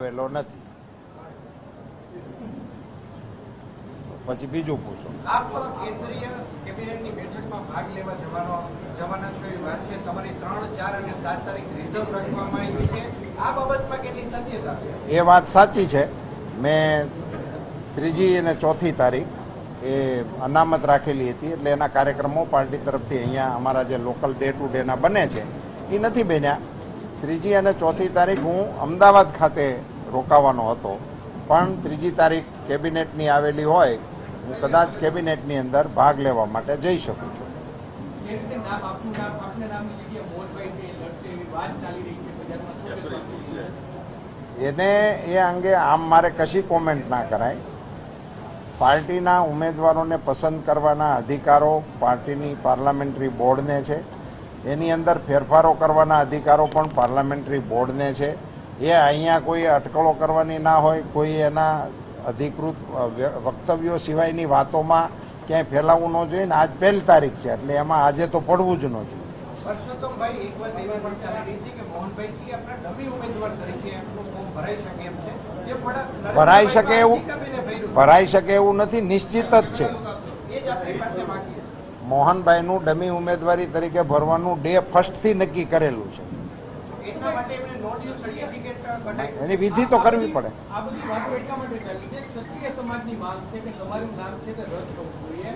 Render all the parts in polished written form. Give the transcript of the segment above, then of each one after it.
આવેલો નથી. પછી બીજું પૂછો. આપ કેન્દ્રીય કેબિનેટની બેઠકમાં ભાગ લેવા જવાના છો એ વાત છે. તમારી 3, 4 અને 7 તારીખ રિઝર્વ રાખવામાં આવી છે. આ બાબતમાં કેટલી સત્યતા છે? એ વાત સાચી છે. મેં 3જી અને 4થી તારીખ એ અનામત રાખેલી હતી, એટલે એના કાર્યક્રમો પાર્ટી તરફથી અહીંયા અમારા જે લોકલ ડે ટુ ડેના બને છે એ નથી બન્યા. 3જી અને 4થી તારીખ હું અમદાવાદ ખાતે રોકાવાનો હતો, પણ 3જી તારીખ કેબિનેટની આવેલી હોય, હું કદાચ કેબિનેટની અંદર ભાગ લેવા માટે જઈ શકું છું. એને એ અંગે આમ મારે કશી કોમેન્ટ ના કરાય. પાર્ટીના ઉમેદવારોને પસંદ કરવાના અધિકારો પાર્ટીની પાર્લામેન્ટરી બોર્ડને છે. એની અંદર ફેરફારો કરવાના અધિકારો પણ પાર્લામેન્ટરી બોર્ડને છે. એ અહીંયા કોઈ અટકળો કરવાની ના હોય, કોઈ એના અધિકૃત વક્તવ્યો સિવાયની વાતોમાં ક્યાંય ફેલાવવું ન જોઈએ. ને આજ 1 તારીખ છે, એટલે એમાં આજે તો પડવું જ ન જોઈએ. પરસોત્તમભાઈ, એક વાત એવી પણ ચાલી રહી છે કે મોહનભાઈ છે આપણા ડમી ઉમેદવાર તરીકે એમનું ફોર્મ ભરાઈ શકે એમ છે. જે ભરાઈ શકે એવું નથી, નિશ્ચિત જ છે. એ જ આપણી પાસે માંગીએ છીએ. મોહનભાઈનું ડમી ઉમેદવારી તરીકે ભરવાનું ડે ફર્સ્ટથી નક્કી કરેલું છે. એટલા માટે એમને નો ડ્યુ સર્ટિફિકેટ કઢાવી એની વિધિ તો કરવી પડે. આ બધી વાતો એટલા માટે ચાલી છે ક્ષત્રિય સમાજની માંગ છે કે તમારું નામ છે તે રદ કરવું જોઈએ.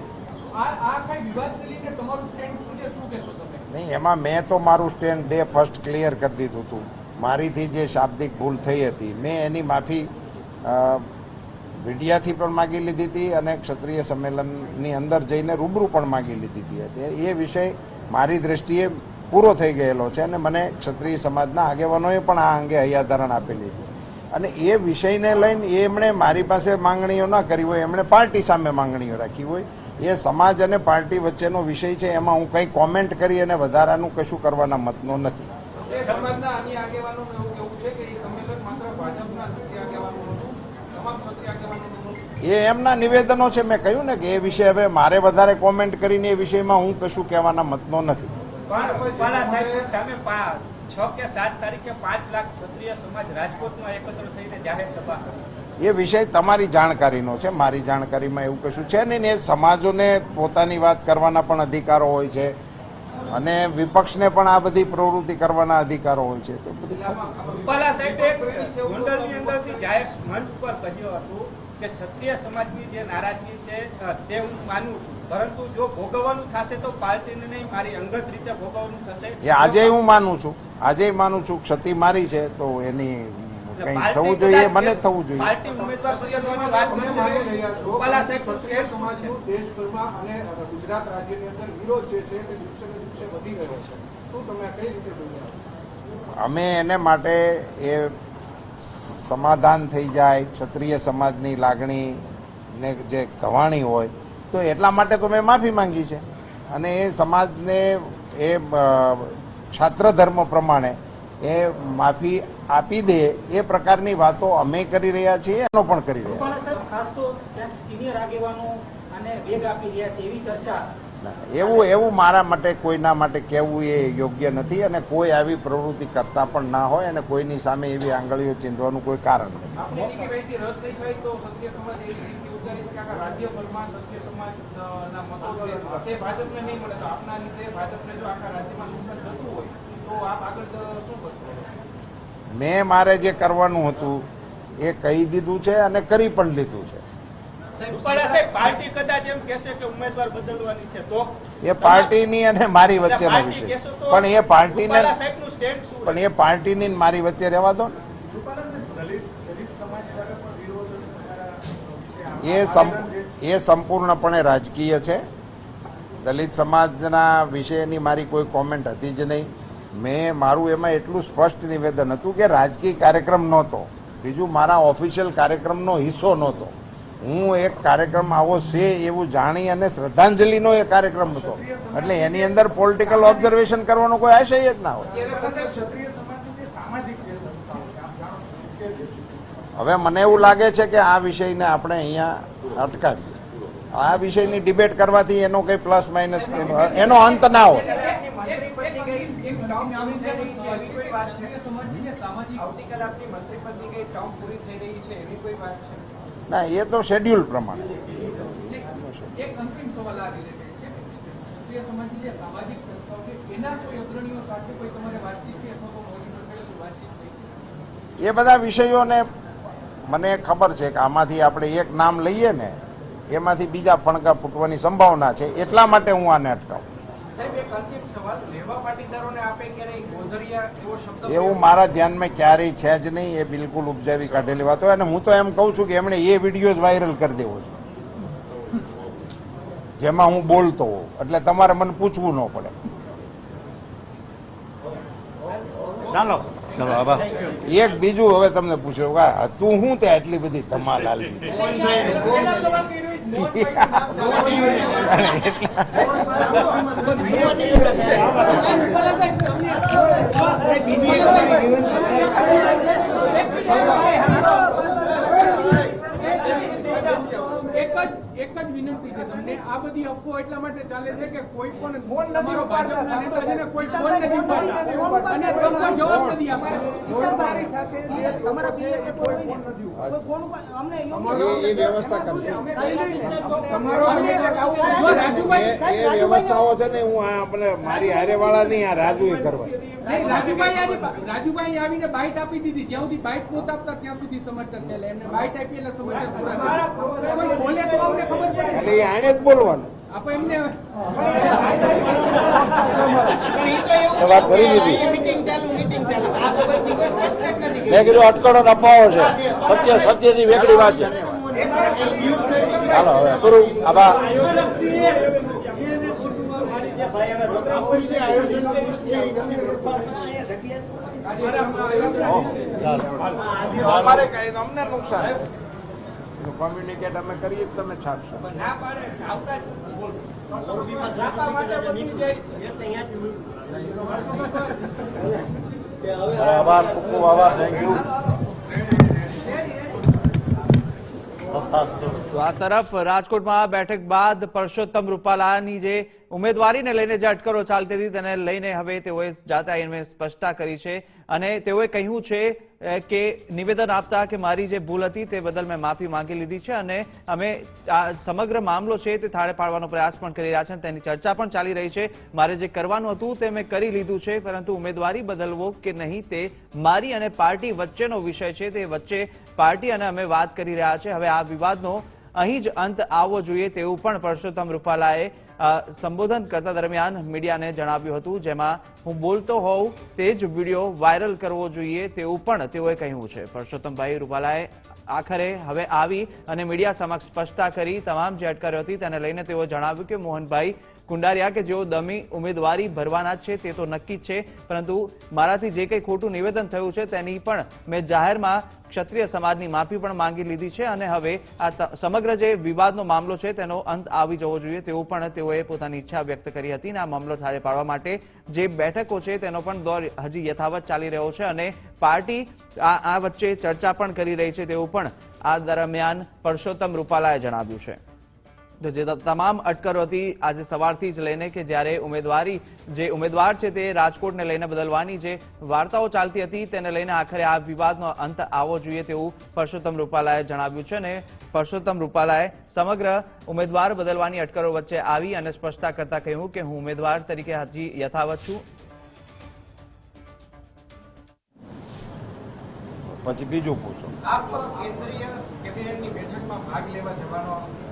આ કઈ વિવાદને લઈને તમારું સ્ટેન્ડ શું છે, શું કહેશો તમે? નહીં, એમાં મેં તો મારું સ્ટેન્ડ ડે ફર્સ્ટ ક્લિયર કરી દીધું હતું. મારીથી જે શાબ્દિક ભૂલ થઈ હતી, મેં એની માફી મીડિયાથી પણ માગી લીધી હતી અને ક્ષત્રિય સંમેલનની અંદર જઈને રૂબરૂ પણ માગી લીધી હતી. એ વિષય મારી દ્રષ્ટિએ પૂરો થઈ ગયેલો છે અને મને ક્ષત્રિય સમાજના આગેવાનોએ પણ આ અંગે હૈયાધારણ આપેલી હતી. અને એ વિષયને લઈને એમણે મારી પાસે માંગણીઓ ના કરી હોય, એમણે પાર્ટી સામે માંગણીઓ રાખી હોય. એ સમાજ અને પાર્ટી વચ્ચેનો વિષય છે, એમાં હું કંઈ કોમેન્ટ કરી અને વધારાનું કશું કરવાના મતનો નથી. સમાજના અન્ય આગેવાનોનું એવું કહેવું છે કે એ સંમેલન માત્ર ભાજપના ક્ષત્રિય આગેવાનોનું હતું, તમામ ક્ષત્રિય આગેવાનોનું. એ એમના નિવેદનો છે. મેં કહ્યું ને કે એ વિષય હવે મારે વધારે કોમેન્ટ કરીને એ વિષયમાં હું કશું કહેવાના મતનો નથી. રૂપાલા સાહેબ સામે 6 કે 7 તારીખે 5 લાખ ક્ષત્રિય સમાજ રાજકોટમાં એકત્ર થઈને જાહેર સભા કરે. એ વિષય તમારી જાણકારીનો છે, મારી જાણકારીમાં એવું કશું છે નહીં. એ સમાજોને પોતાની વાત કરવાના પણ અધિકારો હોય છે અને વિપક્ષને પણ આ બધી પ્રવૃત્તિ કરવાના અધિકારો હોય છે. તો બધું રૂપાલા સાહેબે ગોંડલની અંદરથી જાહેર મંચ ઉપર કહ્યું હતું કે ક્ષત્રિય સમાજની જે નારાજગી છે તે હું માનું છું, પરંતુ જો ભોગવવાનું થશે તો પાર્ટીને નહીં, મારી અંગત રીતે ભોગવવાનું થશે. એ આજે હું માનું છું, આજે માનું છું. ક્ષતિ મારી છે તો એની કંઈ થવું જોઈએ, મને થવું જોઈએ. પાર્ટી ઉમેદવાર બદલવાની વાત કરશે. રૂપાલા સાહેબ સમાજનું દેશભરમાં અને ગુજરાત રાજ્યની અંદર વિરોધ જે છે તે દિવસે ને દિવસે વધી રહ્યો છે. શું તમે કઈ રીતે જોઈએ? અમે એને માટે એ સમાધાન થઈ જાય, ક્ષત્રિય સમાજની લાગણીને જે કહાણી હોય તો એટલા માટે તો મેં માફી માંગી છે. અને એ સમાજને એ છાત્ર ધર્મ પ્રમાણે એ માફી આપી દે એ પ્રકારની વાતો અમે કરી રહ્યા છીએ, એનો પણ કરી રહ્યા. રૂપાલા સાહેબ ખાસ તો સિનિયર આગેવાનો અને વેગ આપી રહ્યા છે એવી ચર્ચા. એવું મારા માટે કોઈના માટે કહેવું એ યોગ્ય નથી અને કોઈ આવી પ્રવૃત્તિ કરતા પણ ના હોય અને કોઈની સામે એવી આંગળીઓ ચીંધવાનું કોઈ કારણ નથી. આપની રદ નહીં થાય તો ક્ષત્રિય સમાજ એવી સ્થિતિ ઉચ્ચારી છે કે આખા રાજ્યભરમાં ક્ષત્રિય સમાજના મતો છે તે ભાજપને નહીં મળે, તો આપના લીધે ભાજપને જો આખા રાજ્યમાં નુકસાન થતું હોય તો આપ આગળ શું કરશો? મેં મારે જે કરવાનું હતું એ કહી દીધું છે અને કરી પણ લીધું છે. રૂપાલા સાહેબ પાર્ટી કદાચ એમ કહેશે કે ઉમેદવાર બદલવાની છે તો એ પાર્ટીની અને મારી વચ્ચેનો વિષય, પણ એ પાર્ટીને સાહેબનું સ્ટેન્ડ શું? પણ એ પાર્ટીની મારી વચ્ચે રહેવા દો ને. એ સંપૂર્ણપણે રાજકીય છે. દલિત સમાજના વિષયની મારી કોઈ કોમેન્ટ હતી જ નહીં. મેં મારું એમાં એટલું સ્પષ્ટ નિવેદન હતું કે રાજકીય કાર્યક્રમ નહોતો, બીજું મારા ઓફિશિયલ કાર્યક્રમનો હિસ્સો નહોતો. હું એક કાર્યક્રમ આવો છે એવું જાણી અને શ્રદ્ધાંજલિનો એ કાર્યક્રમ હતો, એટલે એની અંદર પોલિટિકલ ઓબ્ઝર્વેશન કરવાનો કોઈ આશય જ ના હોય. હવે મને એવું લાગે છે કે આ વિષયને આપણે અહીંયા અટકાવીએ. આ વિષયની ડિબેટ કરવાથી એનો કંઈ પ્લસ માઇનસ એનો અંત ના હોય. મંત્રી પછી કઈ એક ડાઉન આવી રહી છે એવી કોઈ વાત છે? સમાજની સામાજિક આવતીકાલે આપની મંત્રીપદની કઈ ટર્મ પૂરી થઈ રહી છે એવી કોઈ વાત છે? ના, એ તો શેડ્યુલ પ્રમાણે. એક અંતિમ સવાલ આ રિલેટેડ છે કે ક્ષત્રિય સમાજની જે સામાજિક સંસ્થાઓ છે એના કોઈ અગ્રણીઓ સાથે કોઈ તમારે વાતચીત કે અથવા તો મોટી મંડળે વાતચીત થઈ છે? એ બધા વિષયોને મને ખબર છે કે આમાંથી આપણે એક નામ લઈએ ને એમાંથી બીજા ફણકા ફૂટવાની સંભાવના છે, એટલા માટે હું આને અટકાવું. સાહેબ, એક અંતિમ સવાલ, લેવા પાટીદારોને આપે ક્યારેય ગોધરિયા એવો શબ્દ એવું મારા ધ્યાનમાં ક્યારેય છે જ નહીં. એ બિલકુલ ઉપજાવી કાઢેલી વાત હોય. અને હું તો એમ કહું છું કે એમણે એ વિડીયો જ વાયરલ કરી દેવો છે જેમાં હું બોલતો હોઉં, એટલે તમારે મને પૂછવું ન પડે. એક બીજું હવે તમને પૂછ્યું કે તું શું તે આટલી બધી ધમાલ હાલતી હતી? પહેલા સવાલ કર્યો એક જ વિનંતી છે તમને, આ બધી અફવાઓ એટલા માટે ચાલે છે કે કોઈ પણ તમારો ભાજપના નેતા છે ને કોઈ ફોન નથી ઉપાડતા અને સભ્ય જવાબ નથી આપતા. તમારા પીએ કે કોઈ હોય ને કોઈ ફોન ઉપર અમને એ વ્યવસ્થા કરજો. જો રાજુભાઈ એ વ્યવસ્થાઓ છે ને હું આ આપણે મારી હારે વાળા નહીં, આ રાજુ એ કરવા. રાજુભાઈ આવીને બાઇટ આપી દીધી. જ્યાં સુધી બાઇટ નહોતા આપતા ત્યાં સુધી સમાચાર ચાલે. એમને બાઇટ આપી એટલે સમાચાર પૂરા થાય. કોઈ બોલે તો અમને ખબર પડે. એટલે એ આને જ બોલવાનું. આપણે એમને વાત કરી દીધી. મેં કીધું અટકળો અફવાઓ છે, સત્યથી વેગળી વાત છે. ચાલો હવે કરું. આભાર. અમારે કઈ અમને નુકસાન છે. કોમ્યુનિકેટ અમે કરીએ તમે છાપશો. ના પાડે છે, આવતા જ છાપા માટે બની જાય છે. આભાર, ખૂબ ખૂબ આભાર. Thank you. તો આ તરફ રાજકોટમાં બેઠક બાદ પરસોત્તમ રૂપાલાની જે ઉમેદવારીને લઈને જે અટકળો ચાલતી હતી તેને લઈને હવે તેઓએ જાતે આવીને સ્પષ્ટતા કરી છે અને તેઓએ કહ્યું છે કે નિવેદન આપતા કે મારી જે ભૂલ હતી તે બદલ મેં માફી માંગી લીધી છે અને અમે આ સમગ્ર મામલો છે તે થાળે પાડવાનો પ્રયાસ પણ કરી રહ્યા છે, તેની ચર્ચા પણ ચાલી રહી છે. મારે જે કરવાનું હતું તે મેં કરી લીધું છે, પરંતુ ઉમેદવારી બદલવો કે નહીં તે મારી અને પાર્ટી વચ્ચેનો વિષય છે. તે વચ્ચે પાર્ટી અને અમે વાત કરી રહ્યા છે. હવે આ વિવાદનો અહીં જ અંત આવવો જોઈએ તેવું પણ પરસોત્તમ રૂપાલાએ સંબોધન કરતા દરમિયાન મીડિયાને જણાવ્યું હતું, જેમાં હું બોલતો હોઉં તે જ વિડીયો વાયરલ કરવો જોઈએ તેવું પણ તેઓએ કહ્યું છે. પરસોત્તમભાઈ રૂપાલાએ આખરે હવે આવી અને મીડિયા સમક્ષ સ્પષ્ટતા કરી. તમામ જે અટકાયો હતી તેને લઈને તેઓ જણાવ્યું કે મોહનભાઈ કુંડારિયા કે જેઓ દમી ઉમેદવારી ભરવાના છે તે તો નક્કી જ છે, પરંતુ મારાથી જે કંઈ ખોટું નિવેદન થયું છે તેની પણ મેં જાહેરમાં ક્ષત્રિય સમાજની માફી પણ માંગી લીધી છે અને હવે આ સમગ્ર જે વિવાદનો મામલો છે તેનો અંત આવી જવો જોઈએ તેવું પણ તેઓએ પોતાની ઈચ્છા વ્યક્ત કરી હતી. આ મામલો થાળે પાડવા માટે જે બેઠકો છે તેનો પણ દોર હજી યથાવત ચાલી રહ્યો છે અને પાર્ટી આ વચ્ચે ચર્ચા પણ કરી રહી છે તેવું પણ આ દરમિયાન પરસોત્તમ રૂપાલાએ જણાવ્યું છે. તો જે તમામ અટકળો હતી આજે સવારથી જ લઈને કે જ્યારે જે ઉમેદવાર છે તે રાજકોટને લઈને બદલવાની જે વાર્તાઓ ચાલતી હતી તેને લઈને આખરે આ વિવાદનો અંત આવવો જોઈએ તેવું પરસોત્તમ રૂપાલાએ જણાવ્યું છે અને પરસોત્તમ રૂપાલાએ સમગ્ર ઉમેદવાર બદલવાની અટકળો વચ્ચે આવી અને સ્પષ્ટતા કરતા કહ્યું કે હું ઉમેદવાર તરીકે હજી યથાવત છું. પછી બીજું પૂછો. આપ કેન્દ્રીય કેબિનેટની બેઠકમાં ભાગ લેવા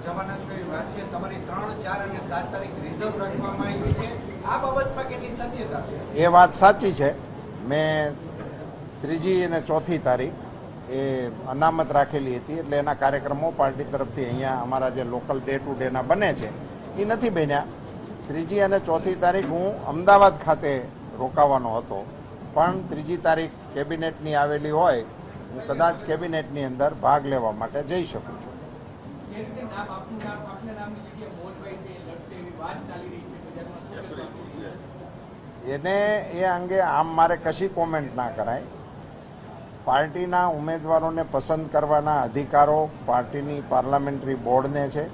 જવાના છો એવી વાત છે. તમારી 3, 4 અને 7 તારીખ રિઝર્વ રાખવામાં આવી છે. આ બાબતમાં કેટલી સત્યતા છે? એ વાત સાચી છે. મેં 3જી અને 4થી તારીખ એ અનામત રાખેલી હતી, એટલે એના કાર્યક્રમો પાર્ટી તરફથી અહીંયા અમારા જે લોકલ ડે ટુ ડેના બને છે એ નથી બન્યા. 3જી અને 4થી તારીખ હું અમદાવાદ ખાતે રોકાવાનો હતો, પણ 3જી તારીખ કેબિનેટની આવેલી હોય, હું કદાચ કેબિનેટની અંદર ભાગ લેવા માટે જઈ શકું છું. એને એ અંગે આમ મારે કશી કોમેન્ટ ના કરાય. પાર્ટીના ઉમેદવારોને પસંદ કરવાના અધિકારો પાર્ટીની પાર્લામેન્ટરી બોર્ડને છે,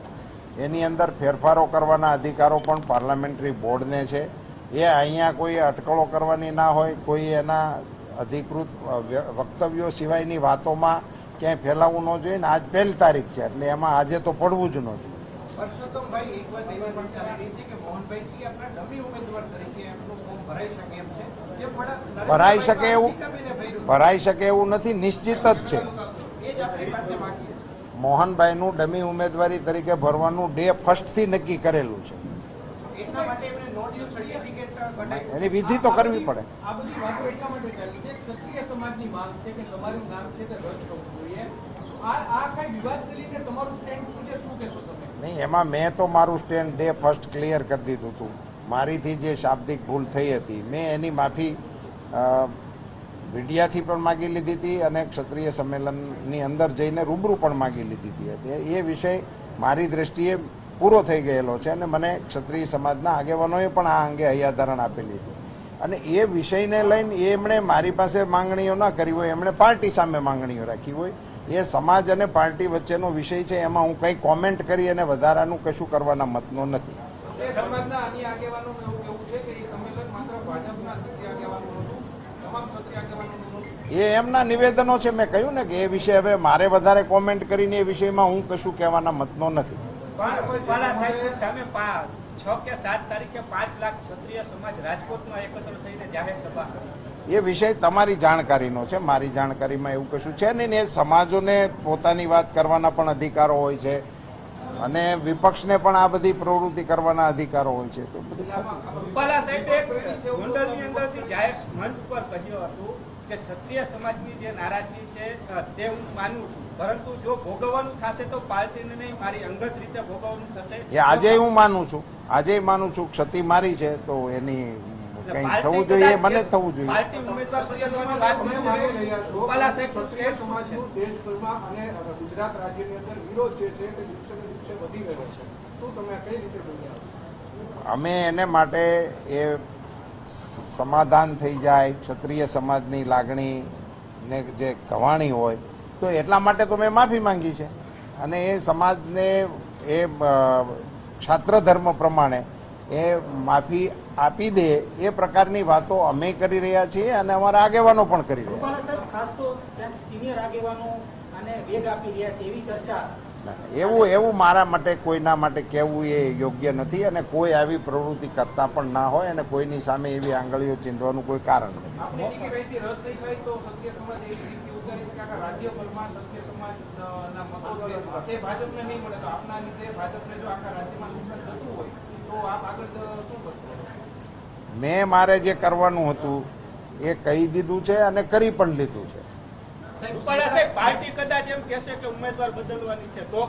એની અંદર ફેરફારો કરવાના અધિકારો પણ પાર્લામેન્ટરી બોર્ડને છે. એ અહીંયા કોઈ અટકળો કરવાની ના હોય, કોઈ એના અધિકૃત વક્તવ્યો સિવાયની વાતોમાં ક્યાંય ફેલાવવું ન જોઈએ ને આજ 1 તારીખ છે એટલે એમાં આજે તો પડવું જ ન જોઈએ. પરસોત્તમભાઈ, એક વાત એવી પણ ચાલી રહી છે કે મોહનભાઈ જી આપણા ડમી ઉમેદવાર તરીકે એમનું ફોર્મ ભરાઈ શકે એમ છે. જે ભરાઈ શકે એવું ભર્યું ભરાઈ શકે એવું નથી, નિશ્ચિત જ છે. એ જ આપણી પાસે માંગીએ છીએ. મોહનભાઈનું ડમી ઉમેદવારી તરીકે ભરવાનું ડે 1 થી નક્કી કરેલું છે. એટલા માટે એમને નો ડ્યુ સર્ટિફિકેટ કઢાવ્યું. એની વિધિ તો કરવી પડે. આ બધી વાતો એટલા માટે ચાલી છે ક્ષત્રિય સમાજની માંગ છે કે તમારું નામ છે તે રદ થવું જોઈએ. આ કઈ વિવાદને લઈને તમારું સ્ટેન્ડ શું છે, શું કહેશો તમે? નહીં, એમાં મેં તો મારું સ્ટેન્ડ ડે 1 ક્લિયર કરી દીધું હતું. મારીથી જે શાબ્દિક ભૂલ થઈ હતી મેં એની માફી મીડિયાથી પણ માગી લીધી હતી અને ક્ષત્રિય સંમેલનની અંદર જઈને રૂબરૂ પણ માગી લીધી હતી. એ વિષય મારી દ્રષ્ટિએ પૂરો થઈ ગયેલો છે અને મને ક્ષત્રિય સમાજના આગેવાનોએ પણ આ અંગે હૈયાધારણ આપેલી હતી અને એ વિષયને લઈને એમણે મારી પાસે માંગણીઓ ના કરી હોય, એમણે પાર્ટી સામે માંગણીઓ રાખી હોય. એ સમાજ અને પાર્ટી વચ્ચેનો વિષય છે, એમાં હું કંઈ કોમેન્ટ કરી અને વધારાનું કશું કરવાના મતનો નથી. સમાજના અન્ય આગેવાનોનું એવું કહેવું છે કે એ સંમેલન માત્ર ભાજપના ક્ષત્રિય આગેવાનોનું હતું, તમામ ક્ષત્રિય આગેવાનોનું નહોતું. એ એમના નિવેદનો છે. મેં કહ્યું ને કે એ વિશે હવે મારે વધારે કોમેન્ટ કરીને એ વિષયમાં હું કશું કહેવાના મતનો નથી. રૂપાલા સાહેબની સામે 6 કે 7 તારીખે 5 લાખ ક્ષત્રિય સમાજ રાજકોટમાં એકત્ર થઈને જાહેર સભા કરે. એ વિષય તમારી જાણકારીનો છે, મારી જાણકારીમાં એવું કશું છે નહીં. એ સમાજોને પોતાની વાત કરવાના પણ અધિકારો હોય છે અને વિપક્ષને પણ આ બધી પ્રવૃત્તિ કરવાના અધિકારો હોય છે. તો બધું રૂપાલા સાહેબે ગોંડલની અંદરથી જાહેર મંચ ઉપર કહ્યું હતું કે ક્ષત્રિય સમાજની જે નારાજગી છે તે હું માનું છું, પરંતુ જો ભોગવવાનું થશે તો પાર્ટીને નહીં મારી અંગત રીતે ભોગવવાનું થશે. એ આજે હું માનું છું, આજે માનું છું. ક્ષતિ મારી છે તો એની કંઈ થવું જોઈએ, મને જ થવું જોઈએ. પાર્ટી ઉમેદવાર બદલવાની વાત તમે કરશે. માની રહ્યા છો રૂપાલા કે સાહેબનું ક્ષત્રિય સ્ટેન્ડ શું છે? સમાજનું દેશભરમાં અને ગુજરાત રાજ્યની અંદર વિરોધ જે છે તે દિવસે ને દિવસે વધી રહ્યો છે. શું તમે આ કઈ રીતે જોઈ રહ્યા છો? અમે એને માટે એ સમાધાન થઈ જાય, ક્ષત્રિય સમાજની લાગણીને જે કવાણી હોય તો એટલા માટે તો મેં માફી માંગી છે અને એ સમાજને એ ક્ષાત્ર ધર્મ પ્રમાણે એ માફી આપી દે એ પ્રકારની વાતો અમે કરી રહ્યા છીએ અને અમારા આગેવાનો પણ કરી રહ્યા રૂપાલા સાહેબ ખાસ તો ક્યાંક સિનિયર આગેવાનો અને વેગ આપી રહ્યા છે એવી ચર્ચા. એવું મારા માટે કોઈના માટે કહેવું એ યોગ્ય નથી અને કોઈ આવી પ્રવૃત્તિ કરતા પણ ના હોય અને કોઈની સામે એવી આંગળીઓ ચીંધવાનું કોઈ કારણ નથી. આપની ટિકિટ અહીંથી રદ થઈ જાય તો ક્ષત્રિય સમાજ એવી રીતે ઉચ્ચારી છે કે આખા રાજ્યભરમાં ક્ષત્રિય સમાજના મતો છે તે ભાજપને નહીં મળે, તો આપના લીધે ભાજપને જો આખા રાજ્યમાં નુકસાન થતું હોય તો આપ આગળ શું કરશો? મેં મારે જે કરવાનું હતું એ કહી દીધું છે અને કરી પણ લીધું છે. રૂપાલા સાહેબ પાર્ટી કદાચ એમ કહેશે કે ઉમેદવાર બદલવાની છે તો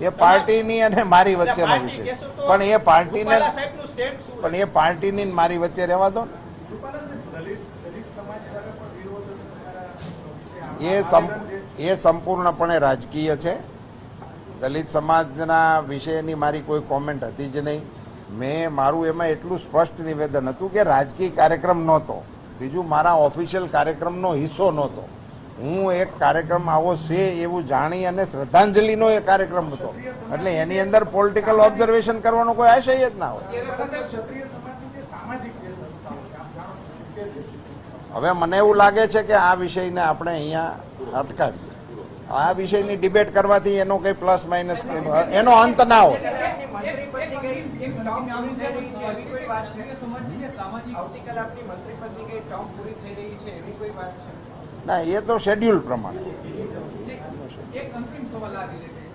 એ પાર્ટીની અને મારી વચ્ચેનો વિષય, પણ એ પાર્ટીને રૂપાલા સાહેબનું સ્ટેન્ડ શું? પણ એ પાર્ટીની ને મારી વચ્ચે રહેવા દો ને. એ સંપૂર્ણપણે રાજકીય છે. દલિત સમાજના વિષયની મારી કોઈ કોમેન્ટ હતી જ નહીં. મેં મારું એમાં એટલું સ્પષ્ટ નિવેદન હતું કે રાજકીય કાર્યક્રમ નહોતો, બીજું મારા ઓફિશિયલ કાર્યક્રમનો હિસ્સો નહોતો. હું એક કાર્યક્રમ આવો છે એવું જાણી અને શ્રદ્ધાંજલિનો એ કાર્યક્રમ હતો એટલે એની અંદર પોલિટિકલ ઓબ્ઝર્વેશન કરવાનો કોઈ આશય જ ના હોય. હવે મને એવું લાગે છે કે આ વિષયને આપણે અહીંયા અટકાવીએ. આ વિષયની ડિબેટ કરવાથી એનો કંઈ પ્લસ માઇનસ એનો અંત ના હોય. મંત્રી પદની કઈ એક ટર્મ પૂરી થઈ રહી છે એવી કોઈ વાત છે? આવતીકાલે આપની મંત્રી પદની કઈ ટર્મ પૂરી થઈ રહી છે એવી કોઈ વાત છે? ના, એ તો શેડ્યુલ પ્રમાણે. એક અંતિમ સવાલ આ રિલેટેડ